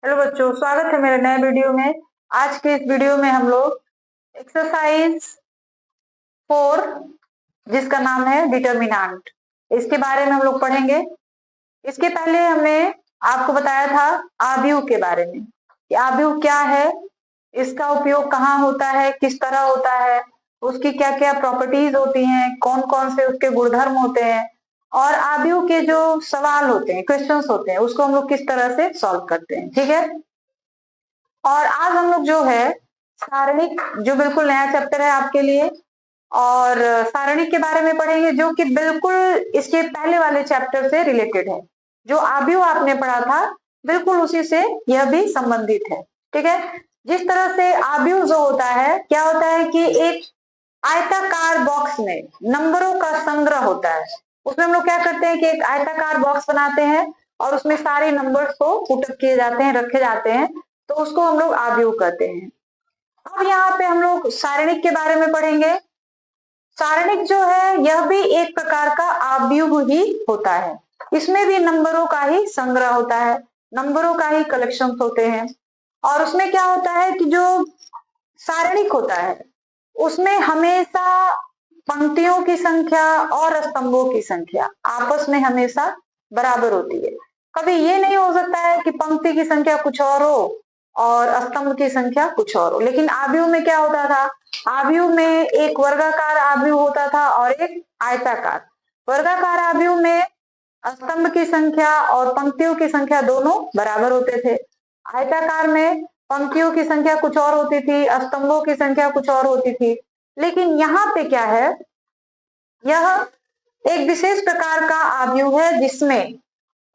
Hello बच्चों, स्वागत है मेरे नए वीडियो में। आज के इस वीडियो में हम लोग एक्सरसाइज 4 जिसका नाम है डिटर्मिनेंट, इसके बारे में हम लोग पढ़ेंगे। इसके पहले हमने आपको बताया था आव्यूह के बारे में कि आव्यूह क्या है, इसका उपयोग कहाँ होता है, किस तरह होता है, उसकी क्या क्या प्रॉपर्टीज होती हैं, कौन कौन से उसके गुणधर्म होते हैं और आव्यूह के जो सवाल होते हैं, क्वेश्चंस होते हैं, उसको हम लोग किस तरह से सॉल्व करते हैं। ठीक है। और आज हम लोग जो है सारणिक, जो बिल्कुल नया चैप्टर है आपके लिए, और सारणिक के बारे में पढ़ेंगे जो कि बिल्कुल इसके पहले वाले चैप्टर से रिलेटेड है। जो आव्यूह आपने पढ़ा था बिल्कुल उसी से यह भी संबंधित है। ठीक है। जिस तरह से आव्यूह जो होता है, क्या होता है कि एक आयताकार बॉक्स में नंबरों का संग्रह होता है। उसमें हम लोग क्या करते हैं कि एक आयताकार बॉक्स बनाते हैं और उसमें सारे नंबर्स को पुटअप किए जाते हैं, रखे जाते हैं, तो उसको हम लोग आव्यूह कहते हैं। अब यहाँ पे हम लोग सारणिक के बारे में पढ़ेंगे। सारणिक जो है यह भी एक प्रकार का आव्यूह ही होता है। इसमें भी नंबरों का ही संग्रह होता है, नंबरों का ही कलेक्शन होते हैं। और उसमें क्या होता है कि जो सारणिक होता है उसमें हमेशा पंक्तियों की संख्या और स्तंभों की संख्या आपस में हमेशा बराबर होती है। कभी ये नहीं हो सकता है कि पंक्ति की संख्या कुछ और हो और स्तंभ की संख्या कुछ और हो। लेकिन आव्यूह में क्या होता था, आव्यूह में एक वर्गाकार आव्यूह होता था और एक आयताकार। वर्गाकार आव्यूह में स्तंभ की संख्या और पंक्तियों की संख्या दोनों बराबर होते थे। आयताकार में पंक्तियों की संख्या कुछ और होती थी, स्तंभों की संख्या कुछ और होती थी। लेकिन यहाँ पे क्या है, यह एक विशेष प्रकार का आव्यूह है जिसमें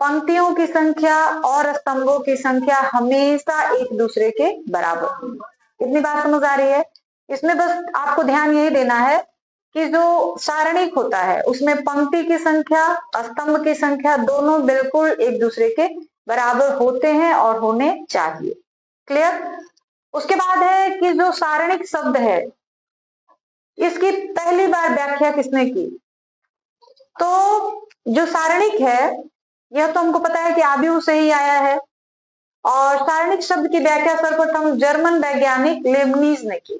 पंक्तियों की संख्या और स्तंभों की संख्या हमेशा एक दूसरे के बराबर होगी। इतनी बात समझ आ रही है। इसमें बस आपको ध्यान यही देना है कि जो सारणिक होता है उसमें पंक्ति की संख्या, स्तंभ की संख्या दोनों बिल्कुल एक दूसरे के बराबर होते हैं और होने चाहिए। क्लियर। उसके बाद है कि जो सारणिक शब्द है इसकी पहली बार व्याख्या किसने की। तो जो सारणिक है यह तो हमको पता है कि आव्यूह से ही आया है। और सारणिक शब्द की व्याख्या सर्वप्रथम जर्मन वैज्ञानिक लेबनीज ने की।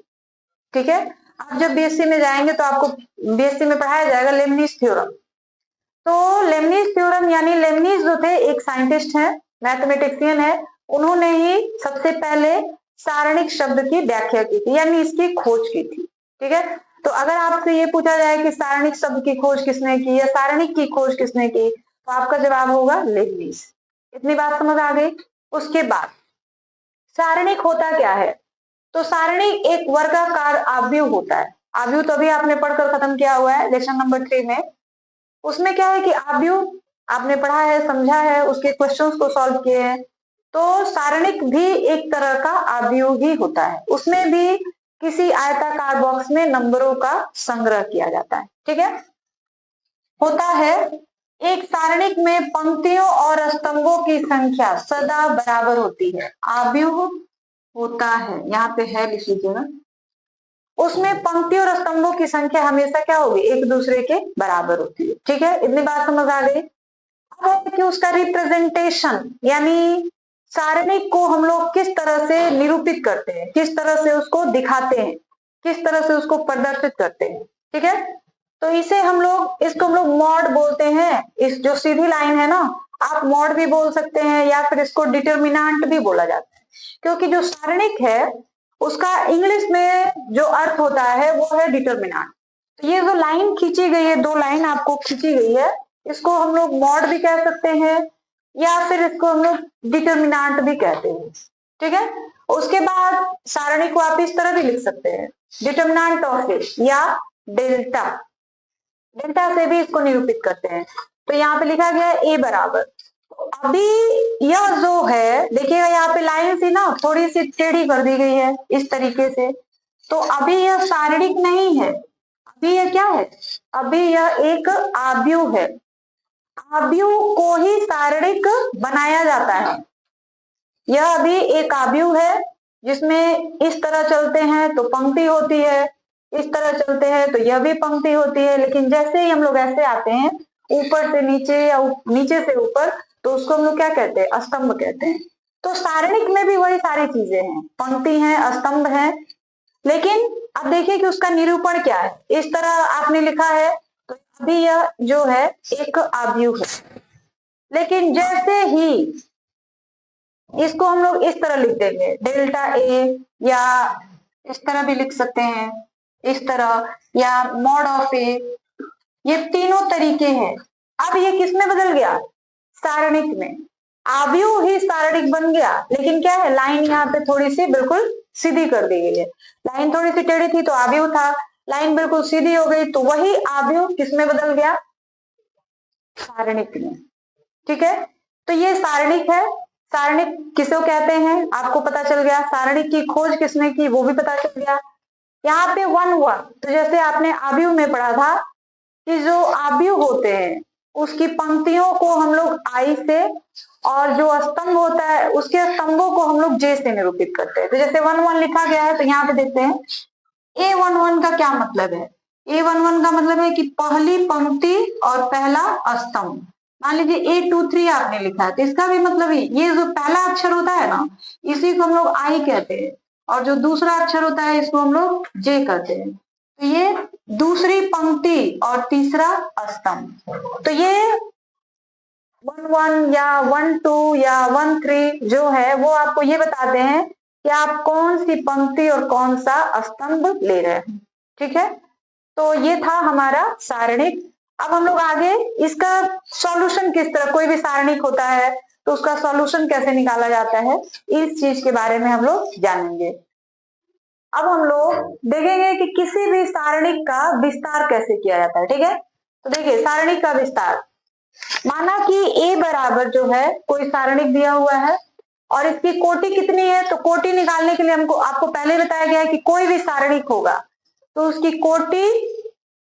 ठीक है। आप जब बीएससी में जाएंगे तो आपको बीएससी में पढ़ाया जाएगा लेबनीज थ्योरम। तो लेबनीज थ्योरम यानी लेबनीज जो थे एक साइंटिस्ट हैं, मैथमेटिशियन है, उन्होंने ही सबसे पहले सारणिक शब्द की व्याख्या की थी, यानी इसकी खोज की थी। ठीक है। तो अगर आपसे ये पूछा जाए कि सारणिक शब्द की खोज किसने की या सारणिक की खोज किसने की, तो आपका जवाब होगा लेबनीज। इतनी बात समझ आ गई। उसके बाद सारणिक होता क्या है, तो सारणिक एक वर्गाकार आव्यूह होता है। आव्यूह तो अभी आपने पढ़कर खत्म किया हुआ है लेसन नंबर 3 में। उसमें क्या है कि आव्यूह आपने पढ़ा है, समझा है, उसके क्वेश्चंस को सॉल्व किए हैं। तो सारणिक भी एक तरह का आव्यूह ही होता है। उसमें भी किसी आयताकार बॉक्स में नंबरों का संग्रह किया जाता है। ठीक है। होता है एक सारणिक में पंक्तियों और स्तंभों की संख्या सदा बराबर होती है। आव्यूह होता है, यहाँ पे है लिख लीजिएगा। उसमें पंक्तियों और स्तंभों की संख्या हमेशा क्या होगी, एक दूसरे के बराबर होती है। ठीक है। इतनी बात समझ आ गई। अब है कि उसका रिप्रेजेंटेशन यानी सारणिक को हम लोग किस तरह से निरूपित करते हैं, किस तरह से उसको दिखाते हैं, किस तरह से उसको प्रदर्शित करते हैं। ठीक है। तो इसको हम लोग मॉड बोलते हैं। इस जो सीधी लाइन है ना, आप मॉड भी बोल सकते हैं या फिर इसको डिटर्मिनेंट भी बोला जाता है, क्योंकि जो सारणिक है उसका इंग्लिश में जो अर्थ होता है वो है डिटर्मिनेंट। तो ये जो लाइन खींची गई है, 2 लाइन आपको खींची गई है, इसको हम लोग मॉड भी कह सकते हैं या फिर इसको हम लोग डिटर्मिनेंट भी कहते हैं। ठीक है। उसके बाद सारणी को आप इस तरह भी लिख सकते हैं, डिटर्मिनेंट ऑफ ए या डेल्टा। डेल्टा से भी इसको निरूपित करते हैं। तो यहाँ पे लिखा गया है ए बराबर। अभी यह जो है देखिएगा, यहाँ पे लाइन सी ना थोड़ी सी टेढ़ी कर दी गई है इस तरीके से। तो अभी यह सारणिक नहीं है, अभी यह क्या है, अभी यह एक आव्यूह है। आव्यूह को ही सारणिक बनाया जाता है। यह अभी एक आव्यूह है जिसमें इस तरह चलते हैं तो पंक्ति होती है, इस तरह चलते हैं तो यह भी पंक्ति होती है। लेकिन जैसे ही हम लोग ऐसे आते हैं ऊपर से नीचे या नीचे से ऊपर, तो उसको हम लोग क्या कहते हैं, स्तंभ कहते हैं। तो सारणिक में भी वही सारी चीजें हैं, पंक्ति है, स्तंभ है, लेकिन अब देखिए कि उसका निरूपण क्या है। इस तरह आपने लिखा है तो अभी यह जो है एक आव्यूह है, लेकिन जैसे ही इसको हम लोग इस तरह लिख देंगे डेल्टा ए, या इस तरह भी लिख सकते हैं, इस तरह, या मॉड ऑफ ए, ये तीनों तरीके हैं। अब ये किस में बदल गया? सारणिक में। आव्यूह ही सारणिक बन गया, लेकिन क्या है, लाइन यहाँ पे थोड़ी सी बिल्कुल सीधी कर दी गई है। लाइन थोड़ी सी टेढ़ी थी तो आव्यूह था, लाइन बिल्कुल सीधी हो गई तो वही आव्यूह किस में बदल गया? सारणिक में। ठीक है, तो ये सारणिक है। सारणिक किसको कहते हैं आपको पता चल गया, सारणिक की खोज किसने की वो भी पता चल गया। यहाँ पे वन हुआ तो जैसे आपने आव्यूह में पढ़ा था कि जो आव्यूह होते हैं उसकी पंक्तियों को हम लोग आई से, और जो स्तंभ होता है उसके स्तंभों को हम लोग जे से निरूपित करते हैं। तो जैसे 1 1 लिखा गया है तो यहाँ पे देखते हैं A11 का क्या मतलब है। A11 का मतलब है कि पहली पंक्ति और पहला स्तंभ। मान लीजिए A23 आपने लिखा है तो इसका भी मतलब ये जो पहला अक्षर होता है ना, इसी को हम लोग आई कहते हैं, और जो दूसरा अक्षर होता है इसको हम लोग जे कहते हैं। तो ये दूसरी पंक्ति और तीसरा स्तंभ। तो ये 1 1 या 1 2 या 1 3 जो है वो आपको ये बताते हैं कि आप कौन सी पंक्ति और कौन सा स्तंभ ले रहे हैं। ठीक है, तो ये था हमारा सारणिक। अब हम लोग आगे इसका सॉल्यूशन किस तरह, कोई भी सारणिक होता है तो उसका सॉल्यूशन कैसे निकाला जाता है, इस चीज के बारे में हम लोग जानेंगे। अब हम लोग देखेंगे कि किसी भी सारणिक का विस्तार कैसे किया जाता है। ठीक है, तो देखिए सारणिक का विस्तार, माना कि a बराबर जो है कोई सारणिक दिया हुआ है और इसकी कोटि कितनी है, तो कोटि निकालने के लिए हमको आपको पहले बताया गया है कि कोई भी सारणिक होगा तो उसकी कोटि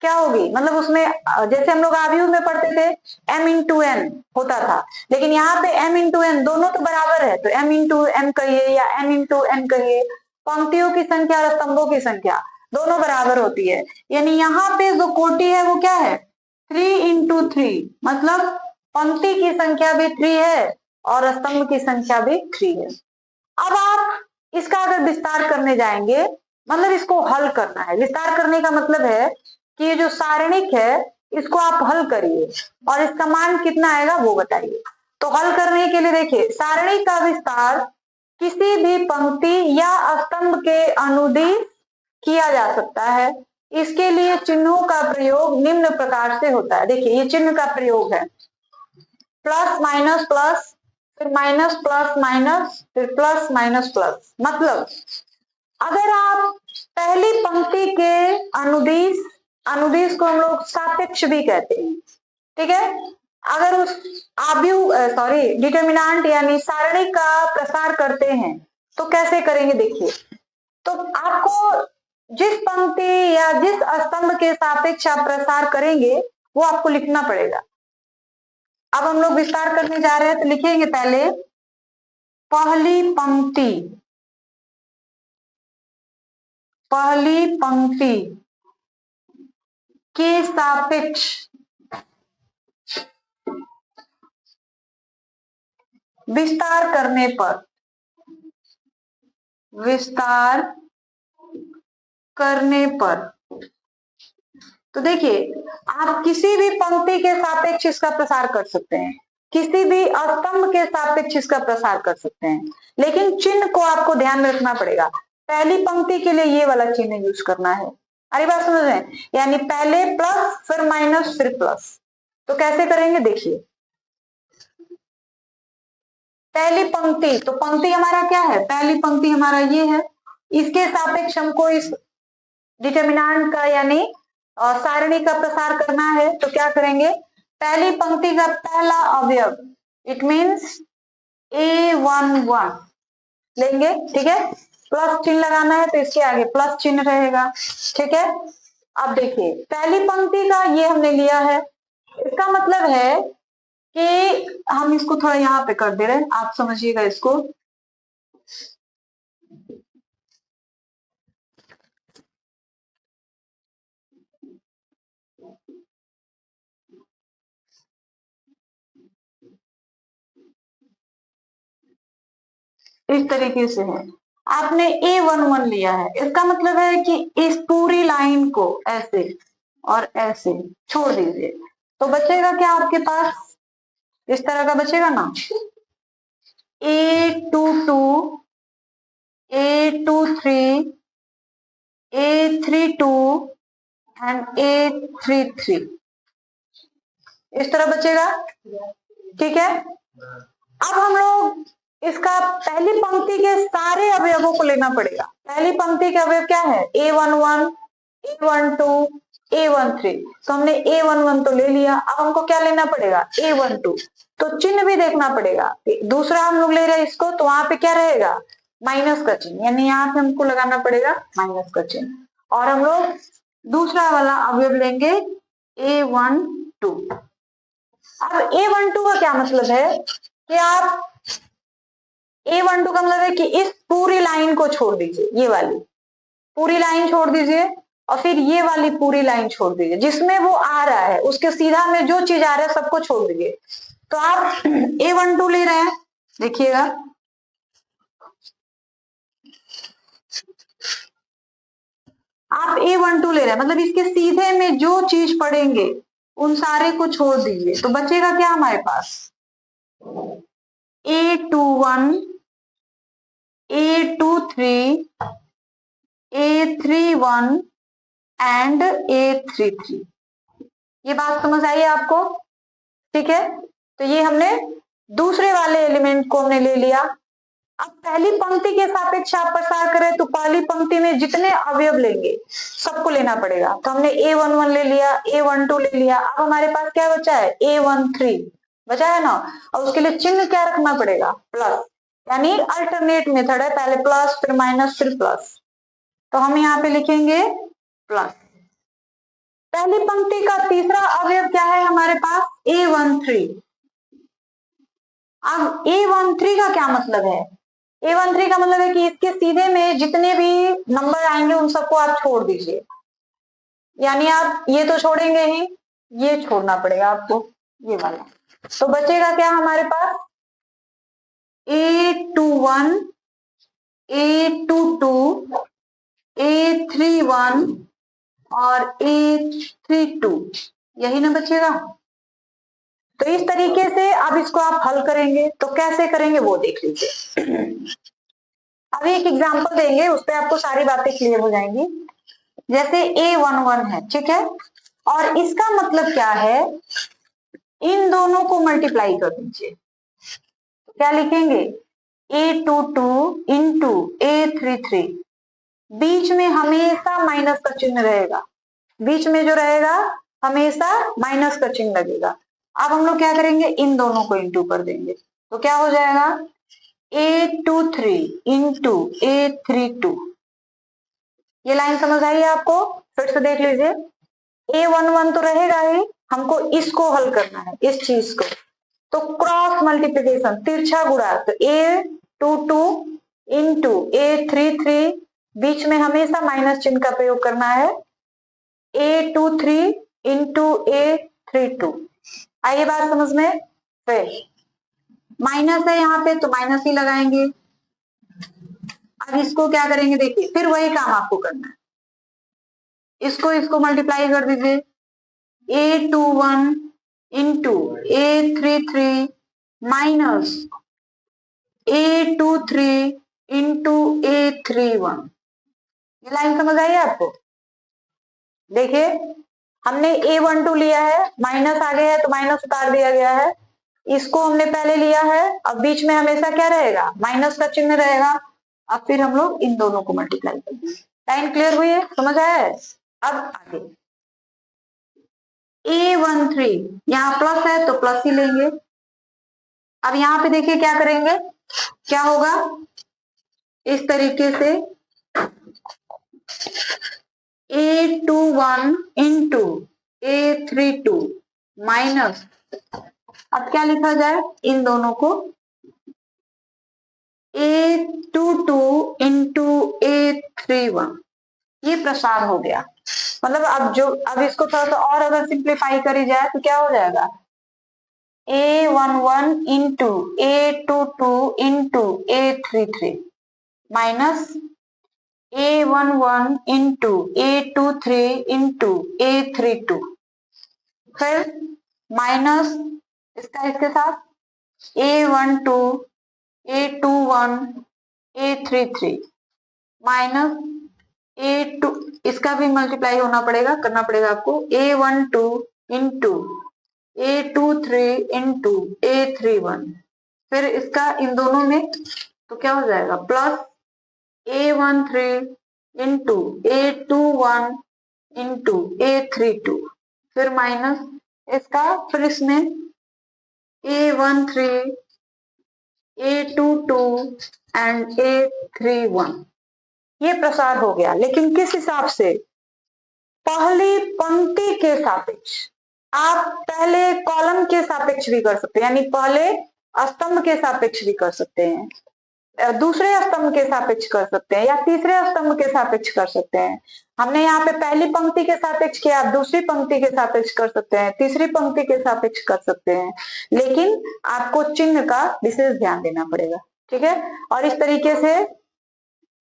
क्या होगी, मतलब उसमें जैसे हम लोग आव्यूह में पढ़ते थे m इंटू n होता था, लेकिन यहाँ पे m इंटू n दोनों तो बराबर है, तो m इंटू m कहिए या n इंटू n कहिए, पंक्तियों की संख्या और स्तंभों की संख्या दोनों बराबर होती है। यानी यहाँ पे जो कोटि है वो क्या है, 3 इंटू 3, मतलब पंक्ति की संख्या भी 3 है और स्तंभ की संख्या भी 3 है। अब आप इसका अगर विस्तार करने जाएंगे, मतलब इसको हल करना है, विस्तार करने का मतलब है कि ये जो सारणिक है इसको आप हल करिए और इसका मान कितना आएगा वो बताइए। तो हल करने के लिए देखिए, सारणी का विस्तार किसी भी पंक्ति या स्तंभ के अनुदिश किया जा सकता है। इसके लिए चिन्हों का प्रयोग निम्न प्रकार से होता है। देखिए ये चिन्ह का प्रयोग है, प्लस माइनस प्लस, फिर माइनस प्लस माइनस, फिर प्लस माइनस प्लस। मतलब अगर आप पहली पंक्ति के अनुदिश, अनुदिश को हम लोग सापेक्ष भी कहते हैं, ठीक है, अगर उस डिटर्मिनेंट यानी सारणी का प्रसार करते हैं तो कैसे करेंगे देखिए। तो आपको जिस पंक्ति या जिस स्तंभ के सापेक्ष आप प्रसार करेंगे वो आपको लिखना पड़ेगा। अब हम लोग विस्तार करने जा रहे हैं तो लिखेंगे पहले पहली पंक्ति, पहली पंक्ति के सापेक्ष विस्तार करने पर, विस्तार करने पर, तो देखिए आप किसी भी पंक्ति के सापेक्ष इसका प्रसार कर सकते हैं, किसी भी स्तंभ के सापेक्ष इसका प्रसार कर सकते हैं, लेकिन चिन्ह को आपको ध्यान में रखना पड़ेगा। पहली पंक्ति के लिए ये वाला चिन्ह यूज करना है। अरे बात समझ रहे हैं, यानी पहले प्लस फिर माइनस फिर प्लस। तो कैसे करेंगे देखिए, पहली पंक्ति, तो पंक्ति हमारा क्या है, पहली पंक्ति हमारा ये है, इसके सापेक्ष हमको इस डिटर्मिनेंट का यानी सारणी का प्रसार करना है। तो क्या करेंगे, पहली पंक्ति का पहला अवयव इट मीन्स A11 लेंगे, ठीक है, प्लस चिन्ह लगाना है तो इसके आगे प्लस चिन्ह रहेगा। ठीक है, अब देखिए पहली पंक्ति का ये हमने लिया है, इसका मतलब है कि हम इसको थोड़ा यहाँ पे कर दे रहे हैं, आप समझिएगा इसको। इस तरीके से है। आपने A11 लिया है, इसका मतलब है कि इस पूरी लाइन को ऐसे और ऐसे छोड़ दीजिए, तो बचेगा क्या आपके पास, इस तरह का बचेगा ना, A22, A23, A32 and A33, इस तरह बचेगा। ठीक है, अब हम लोग इसका पहली पंक्ति के सारे अवयवों को लेना पड़ेगा। पहली पंक्ति के अवयव क्या है, A11, A12, A13, तो हमने A11 तो ले लिया, अब हमको क्या लेना पड़ेगा, A12, तो चिन्ह भी देखना पड़ेगा। दूसरा हम लोग ले रहे हैं इसको, तो वहां पे क्या रहेगा, माइनस का चिन्ह, यानी यहाँ पे हमको लगाना पड़ेगा माइनस का चिन्ह, और हम लोग दूसरा वाला अवयव लेंगे A12। अब A12 का क्या मतलब है कि आप A12 का मतलब है कि इस पूरी लाइन को छोड़ दीजिए, ये वाली पूरी लाइन छोड़ दीजिए, और फिर ये वाली पूरी लाइन छोड़ दीजिए, जिसमें वो आ रहा है उसके सीधा में जो चीज आ रहा है सबको छोड़ दीजिए। तो आप A12 ले रहे हैं, देखिएगा आप A12 ले रहे हैं, मतलब इसके सीधे में जो चीज पड़ेंगे उन सारे को छोड़ दीजिए, तो बचेगा क्या हमारे पास, A21, A23, A31 and A33। ये बात समझ आई है आपको, ठीक है। तो ये हमने दूसरे वाले एलिमेंट को हमने ले लिया। अब पहली पंक्ति के सापेक्ष आप प्रसार करें तो पहली पंक्ति में जितने अवयव लेंगे सबको लेना पड़ेगा। तो हमने A11 ले लिया, A12 ले लिया, अब हमारे पास क्या बचा है, A13 बचा है ना, और उसके लिए चिन्ह क्या रखना पड़ेगा, प्लस, यानी अल्टरनेट मेथड है, पहले प्लस फिर माइनस फिर प्लस, तो हम यहाँ पे लिखेंगे प्लस। पहली पंक्ति का तीसरा अवयव क्या है हमारे पास, A13। अब A13 का क्या मतलब है, A13 का मतलब है कि इसके सीधे में जितने भी नंबर आएंगे उन सबको आप छोड़ दीजिए, यानी आप ये तो छोड़ेंगे ही, ये छोड़ना पड़ेगा आपको, ये वाला। तो बचेगा क्या हमारे पास, A21, A22, A31 और A32, यही ना बचेगा। तो इस तरीके से अब इसको आप हल करेंगे, तो कैसे करेंगे वो देख लीजिए। अभी एक एग्जांपल देंगे, उस पर आपको सारी बातें क्लियर हो जाएंगी। जैसे A11 है, ठीक है, और इसका मतलब क्या है, इन दोनों को मल्टीप्लाई कर दीजिए, क्या लिखेंगे, A22 इंटू A33, बीच में हमेशा माइनस का चिन्ह रहेगा, बीच में जो रहेगा हमेशा माइनस का चिन्ह लगेगा। अब हम लोग क्या करेंगे, इन दोनों को इंटू कर देंगे, तो क्या हो जाएगा, A23 इंटू A32। ये लाइन समझ आई है आपको, फिर से देख लीजिए, A11 तो रहेगा ही, हमको इसको हल करना है, इस चीज को, तो क्रॉस मल्टीप्लीकेशन, तिरछा गुणा, तो A22 इंटू A33, बीच में हमेशा माइनस चिन्ह का प्रयोग करना है, A23 इंटू A32। आइए बात समझ में, फिर माइनस है यहाँ पे तो माइनस ही लगाएंगे। अब इसको क्या करेंगे, देखिए फिर वही काम आपको करना है, इसको मल्टीप्लाई कर दीजिए, A21 into A33 minus A23 into A31। ये लाइन समझ आई है आपको, देखिए हमने A12 लिया है, माइनस आ गया है तो माइनस उतार दिया गया है, इसको हमने पहले लिया है, अब बीच में हमेशा क्या रहेगा, माइनस का चिन्ह रहेगा। अब फिर हम लोग इन दोनों को मल्टीप्लाई करेंगे। लाइन क्लियर हुई है, समझ आया है। अब आगे A13, यहाँ प्लस है तो प्लस ही लेंगे। अब यहाँ पे देखिए क्या करेंगे, क्या होगा, इस तरीके से A21 इंटू A32 माइनस, अब क्या लिखा जाए, इन दोनों को A22 इंटू A31, ये प्रसार हो गया। मतलब अब इसको थोड़ा सा और अगर सिंप्लीफाई करी जाए तो क्या हो जाएगा, A11 into A22 into A33 minus A11 into A23 into A32, फिर माइनस इसका इसके साथ A12 A21 A33 minus A2, इसका भी मल्टीप्लाई होना पड़ेगा, करना पड़ेगा आपको, A12 into A23 into A31, फिर इसका इन दोनों में तो क्या हो जाएगा plus A13 into A21 into A32, फिर माइनस इसका, फिर इसमें A13 A22 एंड A31, ये प्रसार हो गया। लेकिन किस हिसाब से? पहली पंक्ति के सापेक्ष। आप पहले कॉलम के सापेक्ष भी कर सकते हैं, यानी पहले स्तंभ के सापेक्ष भी कर सकते हैं, दूसरे स्तंभ के सापेक्ष कर सकते हैं, या तीसरे स्तंभ के सापेक्ष कर सकते हैं। हमने यहाँ पे पहली पंक्ति के सापेक्ष किया, आप दूसरी पंक्ति के सापेक्ष कर सकते हैं, तीसरी पंक्ति के सापेक्ष कर सकते हैं, लेकिन आपको चिन्ह का विशेष ध्यान देना पड़ेगा, ठीक है। और इस तरीके से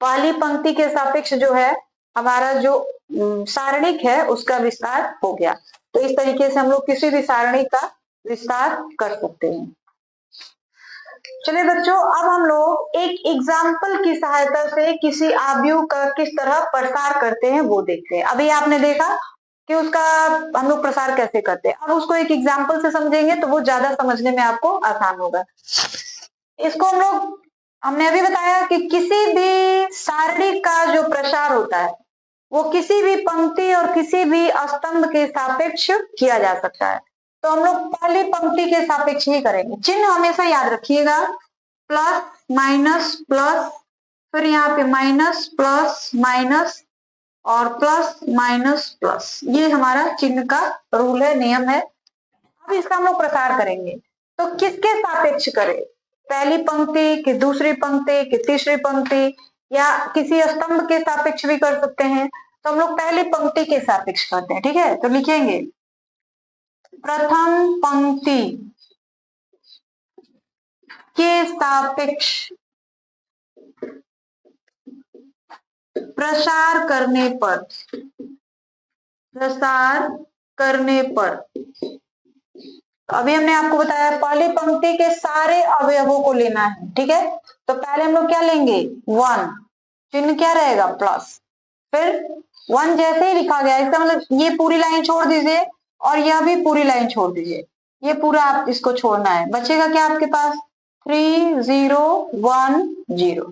पहली पंक्ति के सापेक्ष जो है हमारा जो सारणिक है उसका विस्तार हो गया। तो इस तरीके से हम लोग किसी भी सारणी का विस्तार कर सकते हैं। चलिए बच्चों, अब हम लोग एक एग्जाम्पल की सहायता से किसी आव्यूह का किस तरह प्रसार करते हैं वो देखते हैं। अभी आपने देखा कि उसका हम लोग प्रसार कैसे करते हैं, अब उसको एक एग्जाम्पल से समझेंगे तो वो ज्यादा समझने में आपको आसान होगा। इसको हमने अभी बताया कि किसी भी सारणी का जो प्रसार होता है वो किसी भी पंक्ति और किसी भी स्तंभ के सापेक्ष किया जा सकता है। तो हम लोग पहली पंक्ति के सापेक्ष ही करेंगे। चिन्ह हमेशा याद रखिएगा, प्लस माइनस प्लस, फिर यहाँ पे माइनस प्लस माइनस और प्लस माइनस प्लस, ये हमारा चिन्ह का रूल है, नियम है। अब इसका हम लोग प्रसार करेंगे तो किसके सापेक्ष करें? पहली पंक्ति कि दूसरी पंक्ति कि तीसरी पंक्ति, या किसी स्तंभ के सापेक्ष भी कर सकते हैं। तो हम लोग पहली पंक्ति के सापेक्ष करते हैं, ठीक है। तो लिखेंगे प्रथम पंक्ति के सापेक्ष प्रसार करने पर अभी हमने आपको बताया पहली पंक्ति के सारे अवयवों को लेना है, ठीक है। तो पहले हम लोग क्या लेंगे? 1, चिन्ह क्या रहेगा? प्लस, फिर 1 जैसे ही लिखा गया, इसका मतलब ये पूरी लाइन छोड़ दीजिए और यह भी पूरी लाइन छोड़ दीजिए, ये पूरा आप इसको छोड़ना है। बचेगा क्या आपके पास? 3 0 1 0,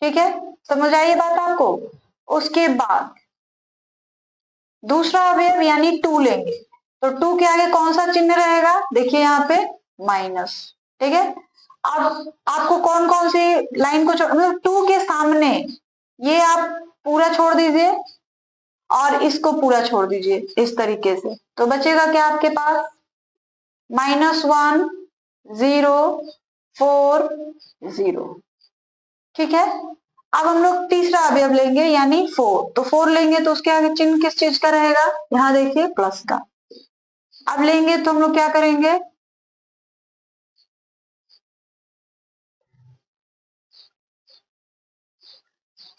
ठीक है। समझ आई बात आपको? उसके बाद दूसरा अवयव यानी 2 लेंगे, तो 2 के आगे कौन सा चिन्ह रहेगा? देखिए यहाँ पे माइनस, ठीक है। अब आपको कौन कौन सी लाइन को छोड़, मतलब 2 के सामने ये आप पूरा छोड़ दीजिए और इसको पूरा छोड़ दीजिए इस तरीके से। तो बचेगा क्या आपके पास? -1 0 4 0, ठीक है। अब हम लोग तीसरा अवयव लेंगे यानी 4, तो 4 लेंगे तो उसके आगे चिन्ह किस चीज का रहेगा? यहाँ देखिए प्लस का। अब लेंगे तो हम लोग क्या करेंगे?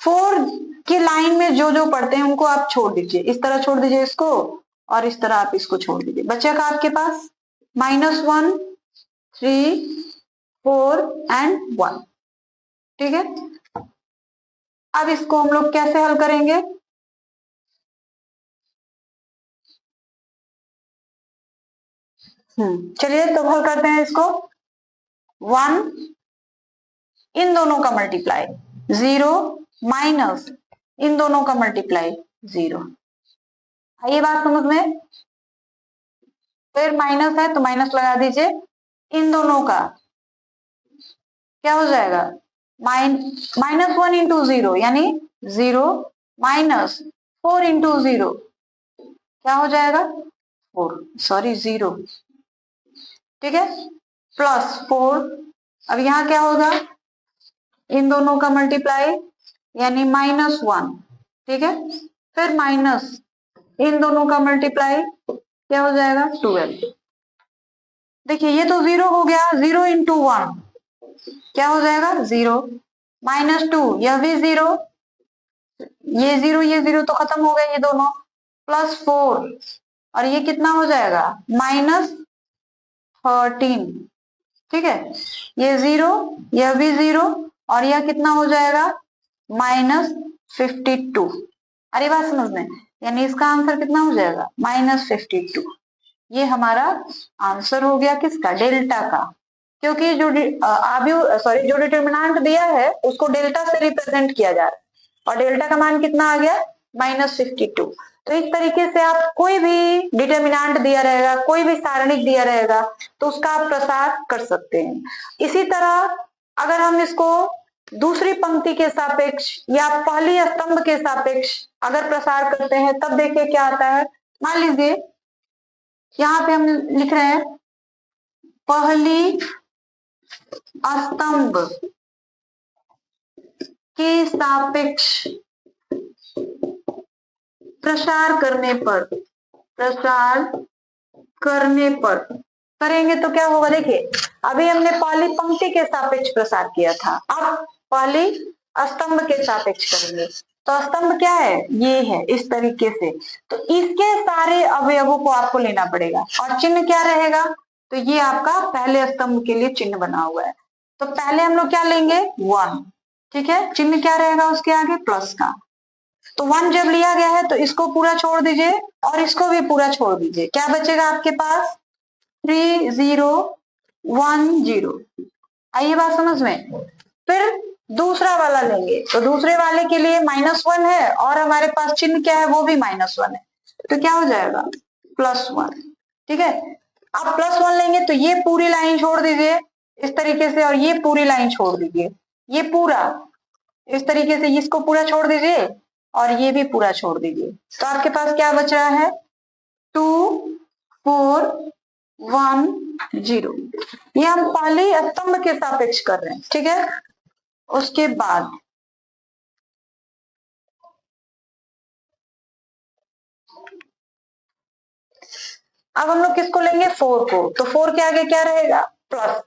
फोर की लाइन में जो जो पढ़ते हैं उनको आप छोड़ दीजिए, इस तरह छोड़ दीजिए इसको और इस तरह आप इसको छोड़ दीजिए। बचेगा आपके पास -1 3 4 एंड 1, ठीक है। अब इसको हम लोग कैसे हल करेंगे? चलिए तो हल करते हैं इसको। 1 इन दोनों का मल्टीप्लाई 0 माइनस इन दोनों का मल्टीप्लाई 0। आइए बात समझ में। फिर माइनस है तो माइनस लगा दीजिए, इन दोनों का क्या हो जाएगा? -1 इंटू 0 यानी 0 माइनस 4 इंटू 0 क्या हो जाएगा? 0, ठीक है, प्लस 4। अब यहाँ क्या होगा? इन दोनों का मल्टीप्लाई यानी -1, ठीक है, फिर माइनस इन दोनों का मल्टीप्लाई क्या हो जाएगा? 12। देखिए ये तो 0 हो गया, 0 इंटू 1 क्या हो जाएगा 0, -2 यह भी 0, ये 0 तो खत्म हो गए ये दोनों, +4 और ये कितना हो जाएगा -13। ठीक है, ये 0, यह भी 0 और यह कितना हो जाएगा -52। अरे बात समझ में, यानी इसका आंसर कितना हो जाएगा -52। ये हमारा आंसर हो गया किसका, डेल्टा का, क्योंकि जो जो डिटर्मिनेंट दिया है उसको डेल्टा से रिप्रेजेंट किया जा रहा है और डेल्टा का मान कितना आ गया -52। तो इस तरीके से आप कोई भी डिटर्मिनेंट दिया रहेगा, कोई भी सारणिक दिया रहेगा तो उसका आप प्रसार कर सकते हैं। इसी तरह अगर हम इसको दूसरी पंक्ति के सापेक्ष या पहली स्तंभ के सापेक्ष अगर प्रसार करते हैं तब देखिए क्या आता है। मान लीजिए यहाँ पे हम लिख रहे हैं पहली स्तंभ के सापेक्ष प्रसार करने पर करेंगे तो क्या होगा, देखिए अभी हमने पहली पंक्ति के सापेक्ष प्रसार किया था, अब पहली स्तंभ के सापेक्ष करेंगे तो स्तंभ क्या है, ये है इस तरीके से, तो इसके सारे अवयवों को आपको लेना पड़ेगा और चिन्ह क्या रहेगा, तो ये आपका पहले स्तंभ के लिए चिन्ह बना हुआ है। तो पहले हम लोग क्या लेंगे 1, ठीक है, चिन्ह क्या रहेगा उसके आगे प्लस का, तो 1 जब लिया गया है तो इसको पूरा छोड़ दीजिए और इसको भी पूरा छोड़ दीजिए, क्या बचेगा आपके पास 3 0 1 0। आइए बात समझ में, फिर दूसरा वाला लेंगे तो दूसरे वाले के लिए -1 है और हमारे पास चिन्ह क्या है वो भी -1 है, तो क्या हो जाएगा +1। ठीक है, आप +1 लेंगे तो ये पूरी लाइन छोड़ दीजिए इस तरीके से और ये पूरी लाइन छोड़ दीजिए, ये पूरा इस तरीके से इसको पूरा छोड़ दीजिए और ये भी पूरा छोड़ दीजिए, तो आपके पास क्या बच रहा है 2 4 1 0। ये हम पहले स्तंभ के सापेक्ष कर रहे हैं। ठीक है, उसके बाद अब हम लोग किसको लेंगे 4 को, तो 4 के आगे क्या रहेगा प्लस,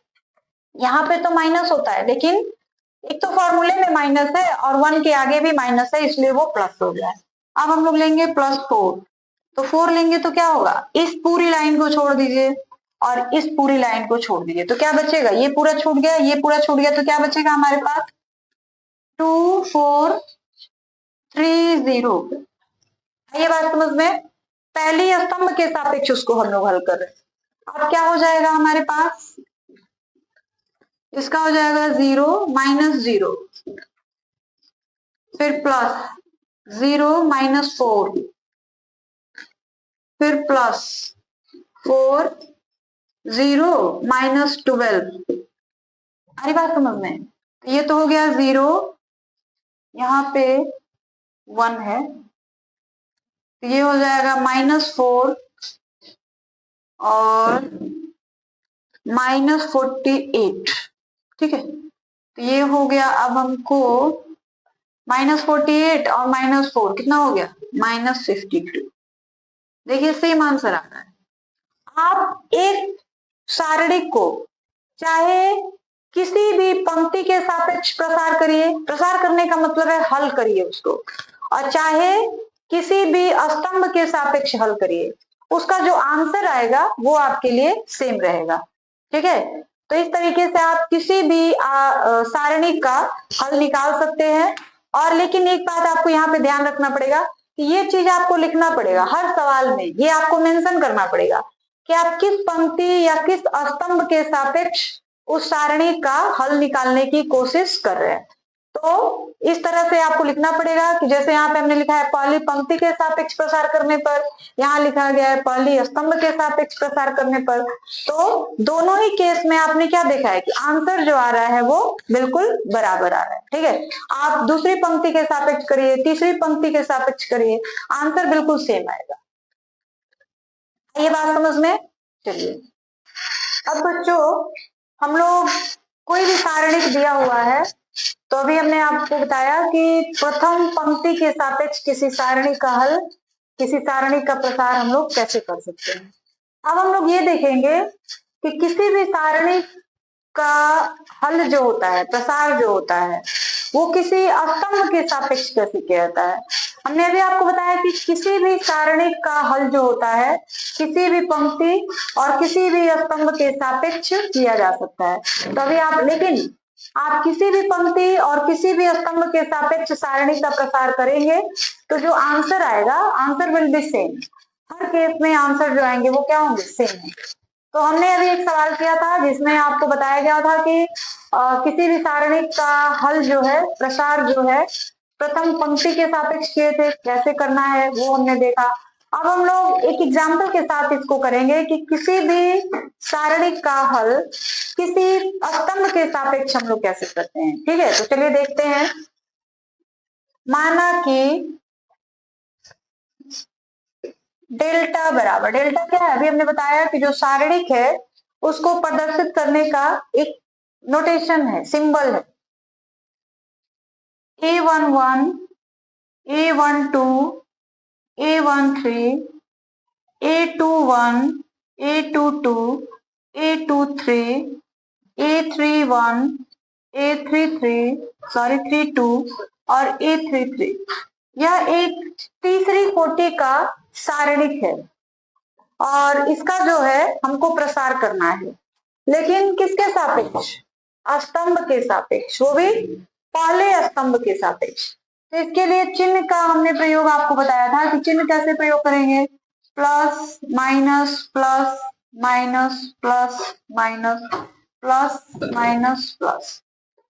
यहाँ पे तो माइनस होता है लेकिन एक तो फॉर्मूले में माइनस है और 1 के आगे भी माइनस है इसलिए वो प्लस हो गया है। अब हम लोग लेंगे +4, तो 4 लेंगे तो क्या होगा, इस पूरी लाइन को छोड़ दीजिए और इस पूरी लाइन को छोड़ दीजिए, तो क्या बचेगा, ये पूरा छूट गया, ये पूरा छूट गया, तो क्या बचेगा हमारे पास 2 4 3 0। ये बात समझ में, पहली स्तंभ के सापेक्ष उसको हम लोग हल कर रहे हैं। अब क्या हो जाएगा हमारे पास, इसका हो जाएगा 0 -0 फिर +0 -4 फिर +4 0 -12। अरे बात समझ में, ये तो हो गया 0, यहाँ पे 1 है, तो ये हो जाएगा -4 और -48। ठीक है, तो ये हो गया, अब हमको -48 और -4 कितना हो गया -52। देखिए सेम आंसर आ रहा है। आप एक सारणिक को चाहे किसी भी पंक्ति के सापेक्ष प्रसार करिए, प्रसार करने का मतलब है हल करिए उसको, और चाहे किसी भी स्तंभ के सापेक्ष हल करिए, उसका जो आंसर आएगा वो आपके लिए सेम रहेगा। ठीक है, तो इस तरीके से आप किसी भी सारणिक का हल निकाल सकते हैं। और लेकिन एक बात आपको यहाँ पे ध्यान रखना पड़ेगा कि ये चीज आपको लिखना पड़ेगा हर सवाल में, ये आपको मेंशन करना पड़ेगा कि आप किस पंक्ति या किस स्तंभ के सापेक्ष उस सारणी का हल निकालने की कोशिश कर रहे हैं। तो इस तरह से आपको लिखना पड़ेगा कि जैसे यहाँ पे हमने लिखा है पहली पंक्ति के सापेक्ष प्रसार करने पर, यहाँ लिखा गया है पहली स्तंभ के सापेक्ष प्रसार करने पर। तो दोनों ही केस में आपने क्या देखा है कि आंसर जो आ रहा है वो बिल्कुल बराबर आ रहा है। ठीक है, आप दूसरी पंक्ति के सापेक्ष करिए, तीसरी पंक्ति के सापेक्ष करिए, आंसर बिल्कुल सेम आएगा। ये बात समझ में, चलिए अब बच्चों हम लोग कोई भी सारणिक दिया हुआ है तो अभी हमने आपको बताया कि प्रथम पंक्ति के सापेक्ष किसी सारणी का हल, किसी सारणी का प्रसार हम लोग कैसे कर सकते हैं। अब हम लोग ये देखेंगे कि किसी भी सारणी का हल जो होता है, प्रसार जो होता है, वो किसी स्तंभ के सापेक्ष कैसे किया जाता है। हमने अभी आपको बताया कि किसी भी सारणी का हल जो होता है किसी भी पंक्ति और किसी भी स्तंभ के सापेक्ष किया जा सकता है। तो अभी आप, लेकिन आप किसी भी पंक्ति और किसी भी स्तंभ के सापेक्ष सारणी का प्रसार करेंगे तो जो आंसर आएगा, answer will be same. Her case में आंसर जो आएंगे वो क्या होंगे, सेम है। तो हमने अभी एक सवाल किया था जिसमें आपको बताया गया था कि किसी भी सारणी का हल जो है, प्रसार जो है, प्रथम पंक्ति के सापेक्ष किए थे, कैसे करना है वो हमने देखा। अब हम लोग एक एग्जाम्पल के साथ इसको करेंगे कि किसी भी सारणी का हल किसी स्तंभ के सापेक्ष हम लोग कैसे करते हैं। ठीक है, तो चलिए देखते हैं। माना कि डेल्टा बराबर, डेल्टा क्या है, अभी हमने बताया कि जो सारणिक है उसको प्रदर्शित करने का एक नोटेशन है, सिंबल है। A11, A12, A13, A21, A22, A23, A31, A33, sorry 32 और A33, यह एक तीसरी कोटि का सारणिक है और इसका जो है हमको प्रसार करना है, लेकिन किसके सापेक्ष, स्तंभ के सापेक्ष, वो भी पहले स्तंभ के सापेक्ष। तो इसके लिए चिन्ह का हमने प्रयोग आपको बताया था कि चिन्ह कैसे प्रयोग करेंगे, plus minus plus minus plus minus plus minus plus.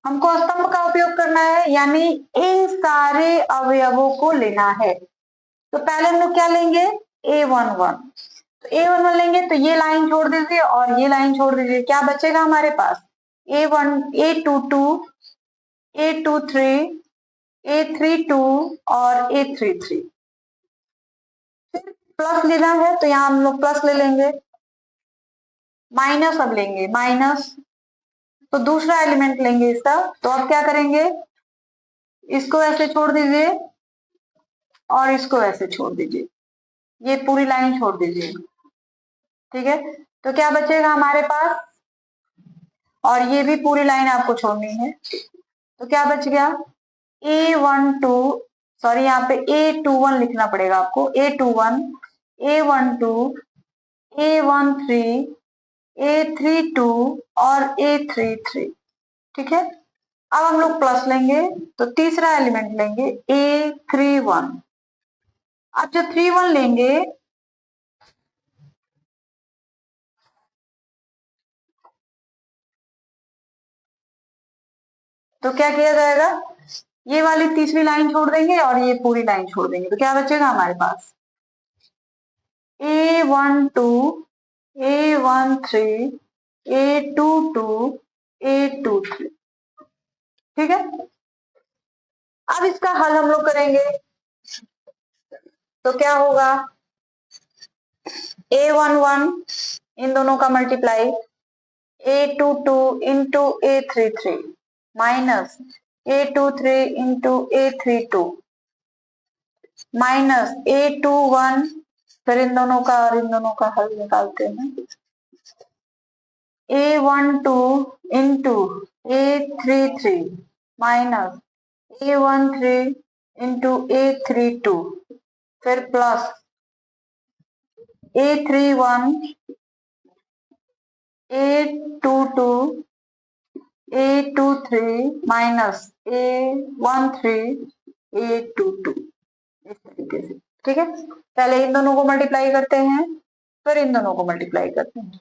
हमको स्तंभ का उपयोग करना है, यानी इन सारे अवयवों को लेना है। तो पहले हम लोग क्या लेंगे, A11, तो A11 लेंगे तो ये लाइन छोड़ दीजिए और ये लाइन छोड़ दीजिए, क्या बचेगा हमारे पास, A1, A22, A23, A32 और A33। फिर प्लस लेना है तो यहाँ हम लोग प्लस ले लेंगे, माइनस अब लेंगे माइनस, तो दूसरा एलिमेंट लेंगे इसका। तो अब क्या करेंगे, इसको ऐसे छोड़ दीजिए और इसको ऐसे छोड़ दीजिए, ये पूरी लाइन छोड़ दीजिए। ठीक है, तो क्या बचेगा हमारे पास, और ये भी पूरी लाइन आपको छोड़नी है, तो क्या बच गया, A12, सॉरी यहाँ पे A21 लिखना पड़ेगा आपको, A21, A12, A13, A32 और A33। ठीक है, अब हम लोग प्लस लेंगे तो तीसरा एलिमेंट लेंगे A31। अब जो 31 लेंगे तो क्या किया जाएगा, ये वाली तीसरी लाइन छोड़ देंगे और ये पूरी लाइन छोड़ देंगे, तो क्या बचेगा हमारे पास, A12, A13, A22, A23। ठीक है, अब इसका हल हम लोग करेंगे तो क्या होगा, A11 इन दोनों का multiply, A22 into A33 minus A23 into A32 minus A21, फिर इन दोनों का और इन दोनों का हल निकालते हैं, A12 into A33 minus A13 into A32, फिर plus A31, A22, A23 minus A13, A22, इस तरीके से। ठीक है, पहले इन दोनों को मल्टीप्लाई करते हैं फिर इन दोनों को मल्टीप्लाई करते हैं,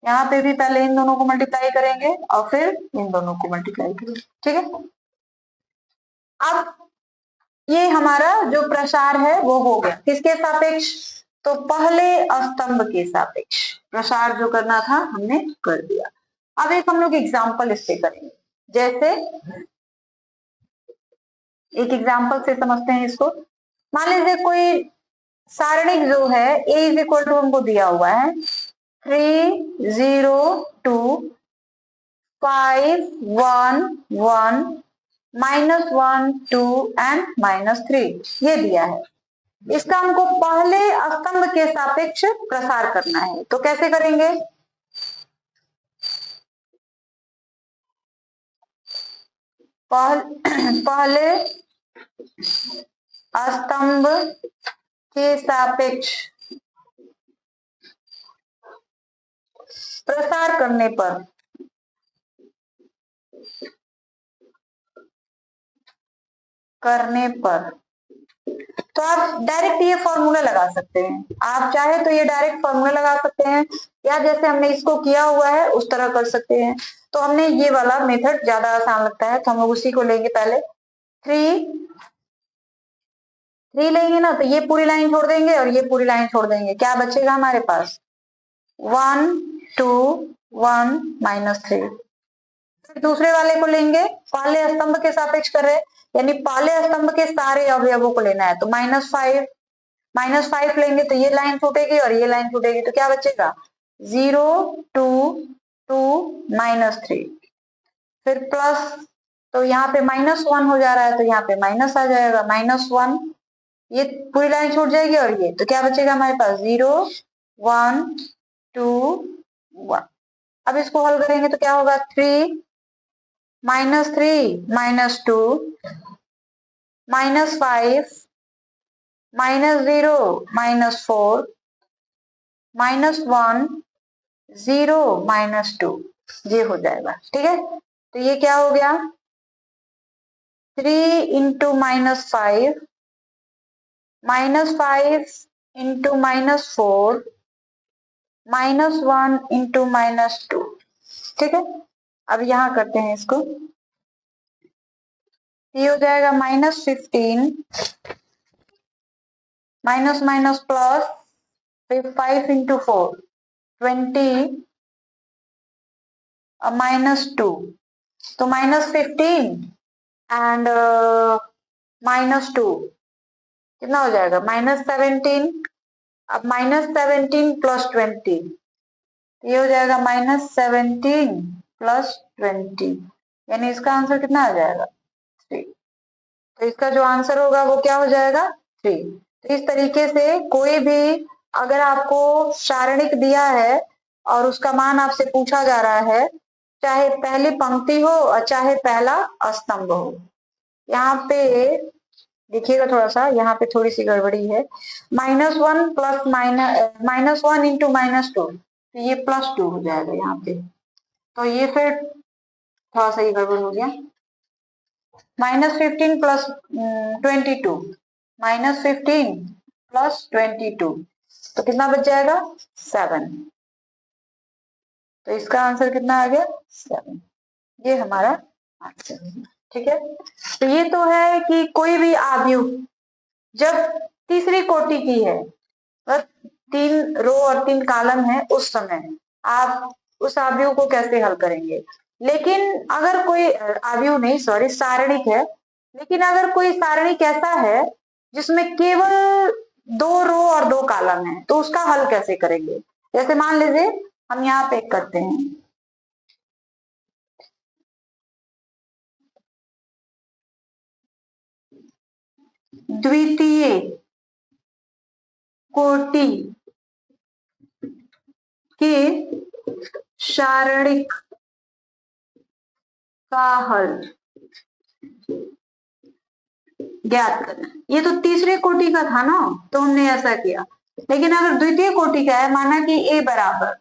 यहाँ पे भी पहले इन दोनों को मल्टीप्लाई करेंगे और फिर इन दोनों को मल्टीप्लाई करेंगे। ठीक है, अब ये हमारा जो प्रसार है वो हो गया, किसके सापेक्ष, तो पहले स्तंभ के सापेक्ष प्रसार जो करना था हमने कर दिया। अब एक हम लोग एग्जाम्पल इससे करेंगे, जैसे एक एग्जाम्पल से समझते हैं इसको। मान लीजिए कोई सारणिक जो है A इज इक्वल टू हमको दिया हुआ है 3, 0, 2, 5, 1, 1, -1, 2 एंड -3 ये दिया है। इसका हमको पहले स्तंभ के सापेक्ष प्रसार करना है, तो कैसे करेंगे, पहले स्तंभ के सापेक्ष प्रसार करने पर तो आप डायरेक्ट ये फॉर्मूला लगा सकते हैं। आप चाहे तो ये डायरेक्ट फॉर्मूला लगा सकते हैं, या जैसे हमने इसको किया हुआ है उस तरह कर सकते हैं। तो हमने ये वाला मेथड ज्यादा आसान लगता है, तो हम लोग उसी को लेंगे। पहले 3 लेंगे ना, तो ये पूरी लाइन छोड़ देंगे और ये पूरी लाइन छोड़ देंगे। क्या बचेगा हमारे पास? 1 2 1 -3। फिर दूसरे वाले को लेंगे, पहले स्तंभ के सापेक्ष कर रहे हैं, यानी पहले स्तंभ के सारे अवयवों को लेना है। तो -5 लेंगे तो ये लाइन छूटेगी और ये लाइन छूटेगी, तो क्या बचेगा? 0 2 2 -3। फिर प्लस, तो यहाँ पे -1 हो जा रहा है, तो यहाँ पे माइनस आ जाएगा, -1। ये पूरी लाइन छूट जाएगी और ये, तो क्या बचेगा हमारे पास? 0 1 2 1। अब इसको हल करेंगे तो क्या होगा? 3 -3 -2 -5 -0 -4 -1 0 -2, ये हो जाएगा। ठीक है, तो ये क्या हो गया? 3 × -5 -5 × -4 -1 × -2। ठीक है, अब यहां करते हैं इसको। ये हो जाएगा -15 माइनस माइनस प्लस, फिर 5 × 4 20 -2, तो -15 एंड -2 कितना हो जाएगा? -17। अब -17 + 20, ये हो जाएगा -17 + 20, यानी इसका आंसर कितना आ जाएगा? 3। तो इसका जो आंसर होगा वो क्या हो जाएगा? 3। तो इस तरीके से कोई भी अगर आपको सारणिक दिया है और उसका मान आपसे पूछा जा रहा है, चाहे पहली पंक्ति हो और चाहे पहला स्तंभ हो, यहाँ पे देखिएगा थोड़ा सा, यहाँ पे थोड़ी सी गड़बड़ी है। -1 + -1 × -2, तो ये +2 हो जाएगा यहाँ पे, तो ये फिर थोड़ा सा ये गड़बड़ हो गया। -15 + 22 -15 + 22, तो कितना बच जाएगा? 7। तो इसका आंसर कितना आ गया? 7। ये हमारा आंसर है। ठीक है, तो ये तो है कि कोई भी आव्यूह जब तीसरी कोटि की है, 3 रो और 3 कॉलम है, उस समय आप उस आव्यूह को कैसे हल करेंगे। लेकिन अगर कोई आव्यूह नहीं, सॉरी, सारणिक है, लेकिन अगर कोई सारणिक ऐसा है जिसमें केवल 2 रो और 2 कॉलम है, तो उसका हल कैसे करेंगे? जैसे मान लीजिए हम यहाँ पे करते हैं, द्वितीय कोटि के सारणिक का हल ज्ञात करना। ये तो तीसरे कोटि का था ना, तो हमने ऐसा किया। लेकिन अगर द्वितीय कोटि का है, माना कि A बराबर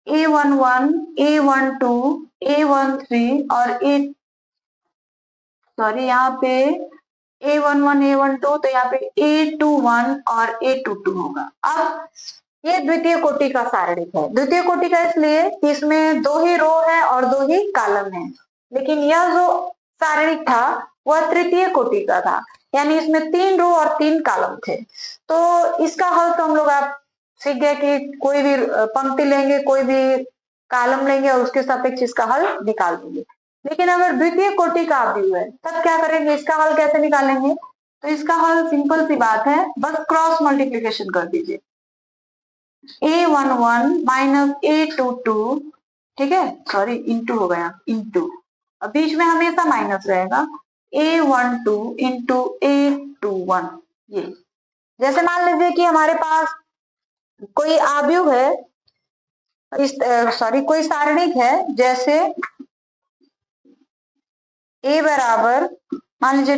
A11 A12 A13 और यहाँ पे A11 A12, तो यहाँ पे A21 और A22 होगा। अब ये द्वितीय कोटि का सारणिक है। द्वितीय कोटि का इसलिए कि इसमें 2 ही रो है और 2 ही कॉलम है, लेकिन यह जो सारणिक था वह तृतीय कोटि का था, यानी इसमें 3 रो और 3 कॉलम थे। तो इसका हल तो हम लोग आप सीख गए कि कोई भी पंक्ति लेंगे, कोई भी कॉलम लेंगे और उसके सापेक्ष इसका हल निकाल देंगे। लेकिन अगर द्वितीय कोटि का आव्यूह है, तब क्या करेंगे? इसका हल कैसे निकालेंगे? तो इसका हल सिंपल सी बात है, बस क्रॉस मल्टीप्लीकेशन कर दीजिए। A11 - A22, ठीक है, सॉरी इंटू हो गया, इंटू, अब बीच में हमेशा माइनस रहेगा, A12 × A21। ये जैसे मान लीजिए कि हमारे पास कोई आव्यूह है, कोई सारणिक है, जैसे ए बराबर मान लीजिए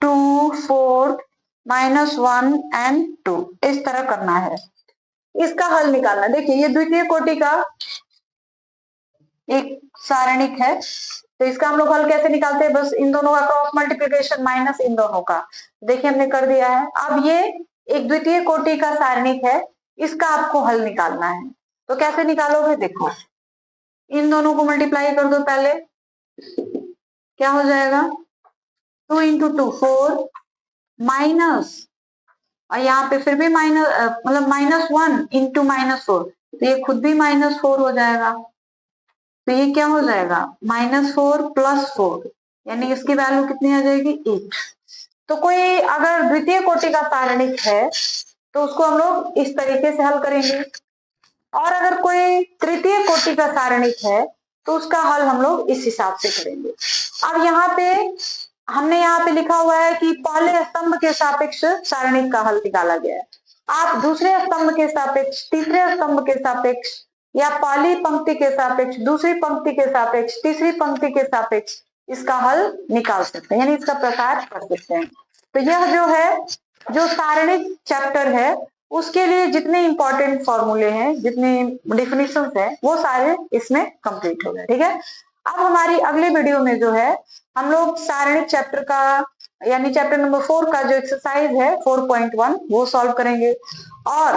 2, 4, -1 एंड 2, इस तरह करना है। इसका हल निकालना। देखिए ये द्वितीय कोटि का एक सारणिक है, तो इसका हम लोग हल कैसे निकालते हैं, बस इन दोनों का क्रॉस मल्टीप्लिकेशन माइनस इन दोनों का। देखिए हमने कर दिया है। अब ये एक द्वितीय कोटि का सारणिक है, इसका आपको हल निकालना है। तो कैसे निकालोगे, देखो इन दोनों को मल्टीप्लाई कर दो पहले, क्या हो जाएगा 2 × 2 4 माइनस, और यहाँ पे फिर भी माइनस मतलब -1 × -4, तो ये खुद भी -4 हो जाएगा। तो ये क्या हो जाएगा -4 + 4, यानी इसकी वैल्यू कितनी आ जाएगी 8। तो कोई अगर द्वितीय कोटि का सारणिक है तो उसको हम लोग इस तरीके से हल करेंगे, और अगर कोई तृतीय कोटि का सारणिक है तो उसका हल हम लोग इस हिसाब से करेंगे। अब यहाँ पे हमने यहाँ पे लिखा हुआ है कि पहले स्तंभ के सापेक्ष सारणिक का हल निकाला गया है। आप दूसरे स्तंभ के सापेक्ष, तीसरे स्तंभ के सापेक्ष, या पहली पंक्ति के सापेक्ष, दूसरी पंक्ति के सापेक्ष, तीसरी पंक्ति के सापेक्ष इसका हल निकाल सकते हैं, यानी इसका प्रकार कर सकते हैं। तो यह जो है, जो सारणिक चैप्टर है उसके लिए जितने इंपॉर्टेंट फॉर्मूले हैं, जितने डिफिनेशंस हैं, वो सारे इसमें कंप्लीट हो गए। ठीक है, अब हमारी अगले वीडियो में जो है हम लोग सारणिक चैप्टर का यानी चैप्टर नंबर 4 का जो एक्सरसाइज है 4.1 वो सॉल्व करेंगे। और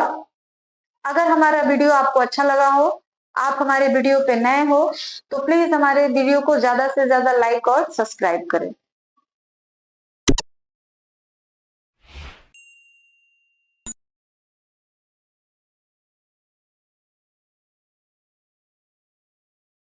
अगर हमारा वीडियो आपको अच्छा लगा हो, आप हमारे वीडियो पे नए हो, तो प्लीज हमारे वीडियो को ज्यादा से ज्यादा लाइक और सब्सक्राइब करें।